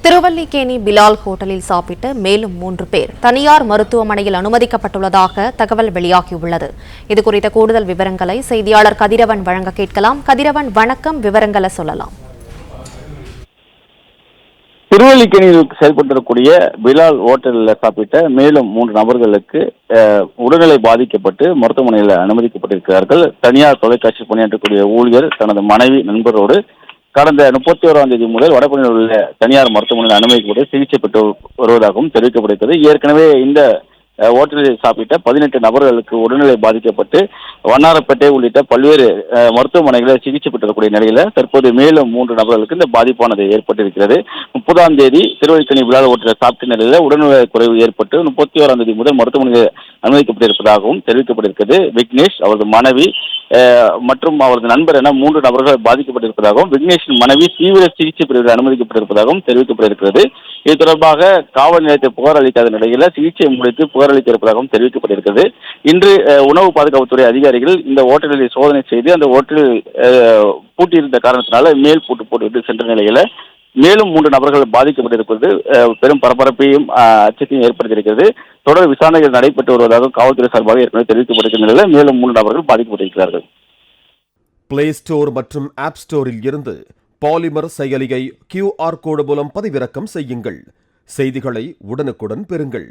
திருவல்லிக்கேணி பிலால் ஹோட்டலில் சாப்பிட்டு மேலும் 3 பேர் தனியார் மருத்துவமனையில் அனுமதிக்கப்பட்டுள்ளதாக தகவல் வெளியாகியுள்ளது. இதுகுறித்த கூடுதல் விவரங்களை செய்தியாளர் கதிரவன் வழங்க கேட்கலாம். கதிரவன், வணக்கம். விவரங்களை சொல்லலாம். திருவல்லிக்கேணியில் செயல்பட்டிருக்கக்கூடிய பிலால் ஹோட்டலில் சாப்பிட்ட மேலும் 3 நபர்களுக்கு உடல்நிலை பாதிக்கப்பட்டு மருத்துவமனையில் அனுமதிக்கப்பட்டிருக்கிறார்கள். தனியார் தொலைக்காட்சி பணியாற்றக்கூடிய ஊழியர் தனது மனைவி நண்பரோடு கடந்த 31ஆம் தேதி முதல் வடபழனியில் உள்ள தனியார் மருத்துவமனையில் அனுமதிக்கப்பட்டு சிகிச்சை பெற்று வருவதாகவும் தெரிவிக்கப்படுகிறது. ஏற்கனவே இந்த ஹோட்டலில் சாப்பிட்ட 18 நபர்களுக்கு உடல்நிலை பாதிக்கப்பட்டு வண்ணாரப்பேட்டை உள்ளிட்ட பல்வேறு மருத்துவமனைகளில் சிகிச்சை பெற்றக்கூடிய நிலையில தற்போது மேலும் 3 நபர்களுக்கு இந்த பாதிப்பானது ஏற்பட்டிருக்கிறது. 30ஆம் தேதி திருவல்லிக்கேணி விழா ஹோட்டலில் சாப்பிட்ட நிலையில உடல்நல குறைவு ஏற்பட்டு 31ஆம் தேதி முதல் மருத்துவமனையில் அனுமதிக்கப்பட்டிருப்பதாகவும் தெரிவிக்கப்பட்டிருக்கிறது. விக்னேஷ், அவரது மனைவி மற்றும் அவரது நண்பர் என 3 நபர்கள் பாதிக்கப்பட்டிருப்பதாகவும் விக்னேஷின் மனைவி தீவிர சிகிச்சை பிரிவில் அனுமதிக்கப்பட்டிருப்பதாகவும் தெரிவிக்கப்பட்டிருக்கிறது. இது தொடர்பாக காவல் நிலையத்தை புகார் அளிக்காத நிலையில சிகிச்சை முடித்து புகார் அளிக்க இருப்பதாகவும் தெரிவிக்கப்பட்டிருக்கிறது. இன்று உணவு பாதுகாப்புத்துறை அதிகாரிகள் இந்த ஹோட்டலில் சோதனை செய்து அந்த ஹோட்டலில் பூட்டியிருந்த காரணத்தினால மேல் பூட்டு போட்டுவிட்டு சென்ற நிலையில மேலும் 3 நபர்கள் பாதிக்கப்பட்டிருப்பது பெரும் பரபரப்பையும் அச்சத்தையும் ஏற்படுத்தியிருக்கிறது. தொடர் விசாரணைகள் நடைபெற்று வருவதாக காவல்துறை சார்பாக ஏற்கனவே தெரிவிக்கப்பட்டிருக்கிற நிலையில் மேலும் 3 நபர்கள் பாதிக்கப்பட்டிருக்கிறார்கள். பிளே ஸ்டோர் மற்றும் ஆப் ஸ்டோரில் இருந்து பாலிமர் செயலியை QR கோடு மூலம் பதிவிறக்கம் செய்யுங்கள். செய்திகளை உடனுக்குடன் பெறுங்கள்.